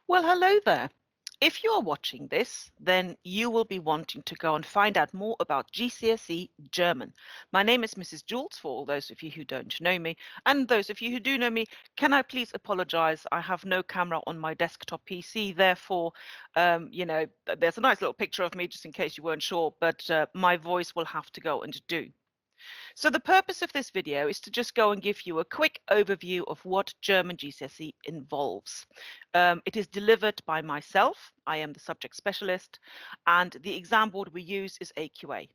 Well, hello there. If you're watching this, then you will be wanting to go and find out more about GCSE German. My name is Mrs. Jules, for all those of you who don't know me, and those of you who do know me, can I please apologize? I have no camera on my desktop PC, therefore, there's a nice little picture of me just in case you weren't sure, but my voice will have to go and do. So the purpose of this video is to just go and give you a quick overview of what German GCSE involves. It is delivered by myself. I am the subject specialist, and the exam board we use is AQA.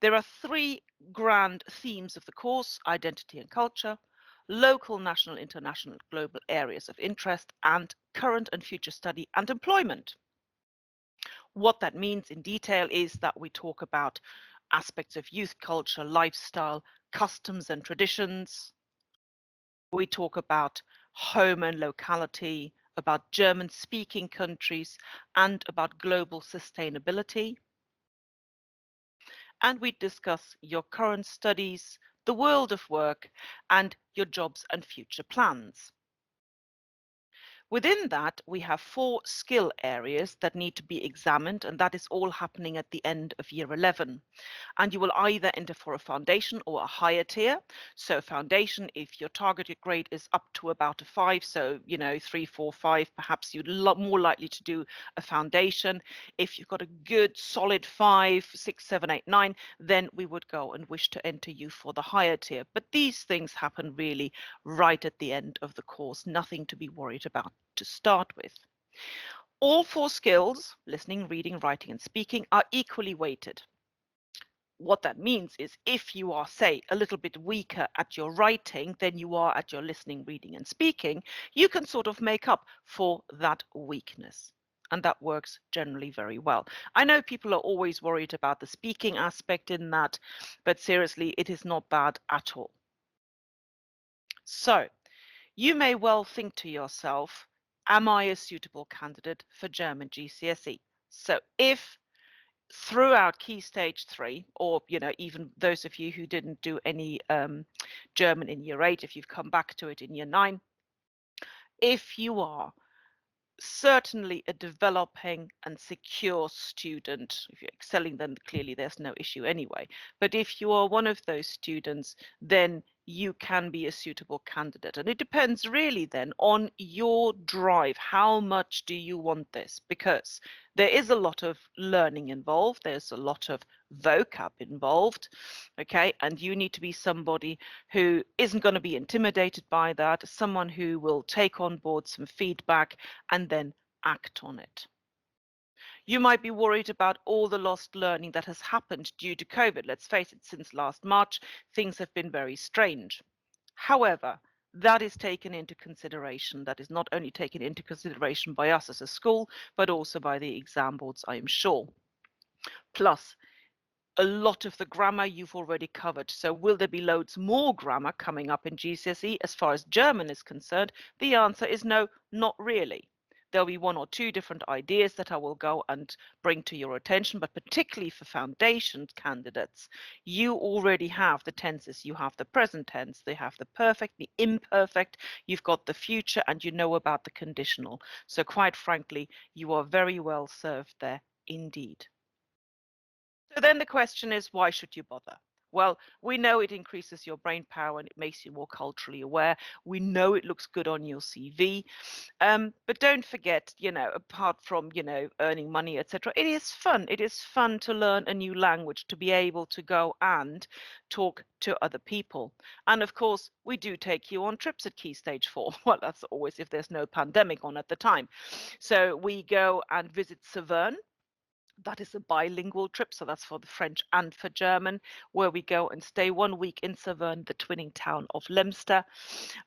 There are three grand themes of the course: identity and culture, local, national, international, global areas of interest, and current and future study and employment. What that means in detail is that we talk about aspects of youth culture, lifestyle, customs and traditions. We talk about home and locality, about German-speaking countries, and about global sustainability. And we discuss your current studies, the world of work, and your jobs and future plans. Within that, we have four skill areas that need to be examined, and that is all happening at the end of year 11. And you will either enter for a foundation or a higher tier. So foundation, if your targeted grade is up to about a 5, so 3, 4, 5, perhaps you're more likely to do a foundation. If you've got a good solid 5, 6, 7, 8, 9, then we would go and wish to enter you for the higher tier. But these things happen really right at the end of the course, nothing to be worried about to start with. All four skills, listening, reading, writing, and speaking, are equally weighted. What that means is if you are, say, a little bit weaker at your writing than you are at your listening, reading, and speaking, you can sort of make up for that weakness. And that works generally very well. I know people are always worried about the speaking aspect in that, but seriously, it is not bad at all. So, you may well think to yourself, am I a suitable candidate for German GCSE? So if throughout Key Stage 3, or even those of you who didn't do any German in Year 8, if you've come back to it in Year 9, if you are certainly a developing and secure student, if you're excelling, then clearly there's no issue anyway. But if you are one of those students, then you can be a suitable candidate. And it depends really then on your drive. How much do you want this? Because there is a lot of learning involved. There's a lot of vocab involved. Okay. And you need to be somebody who isn't going to be intimidated by that, someone who will take on board some feedback and then act on it. You might be worried about all the lost learning that has happened due to COVID. Let's face it, since last March, things have been very strange. However, that is taken into consideration. That is not only taken into consideration by us as a school, but also by the exam boards, I am sure. Plus, a lot of the grammar you've already covered. So will there be loads more grammar coming up in GCSE as far as German is concerned? The answer is no, not really. There'll be one or two different ideas that I will go and bring to your attention, but particularly for foundation candidates, you already have the tenses. You have the present tense, they have the perfect, the imperfect, you've got the future, and you know about the conditional. So quite frankly, you are very well served there indeed. So then the question is, why should you bother? Well, we know it increases your brain power and it makes you more culturally aware. We know it looks good on your CV. But don't forget, apart from, earning money, etc., it is fun. It is fun to learn a new language, to be able to go and talk to other people. And of course, we do take you on trips at Key Stage 4. Well, that's always if there's no pandemic on at the time. So we go and visit Saverne. That is a bilingual trip, so that's for the French and for German, where we go and stay 1 week in Saverne, the twinning town of Lemster.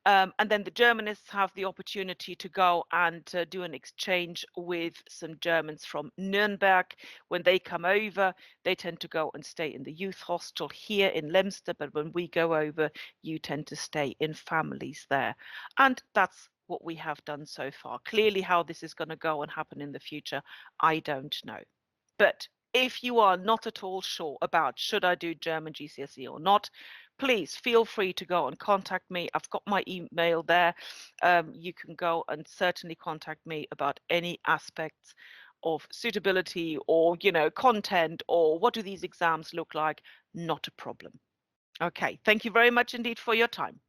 And then the Germanists have the opportunity to go and do an exchange with some Germans from Nuremberg. When they come over, they tend to go and stay in the youth hostel here in Lemster, but when we go over, you tend to stay in families there. And that's what we have done so far. Clearly, how this is going to go and happen in the future, I don't know. But if you are not at all sure about should I do German GCSE or not, please feel free to go and contact me. I've got my email there. You can go and certainly contact me about any aspects of suitability or, content or what do these exams look like? Not a problem. Okay, thank you very much indeed for your time.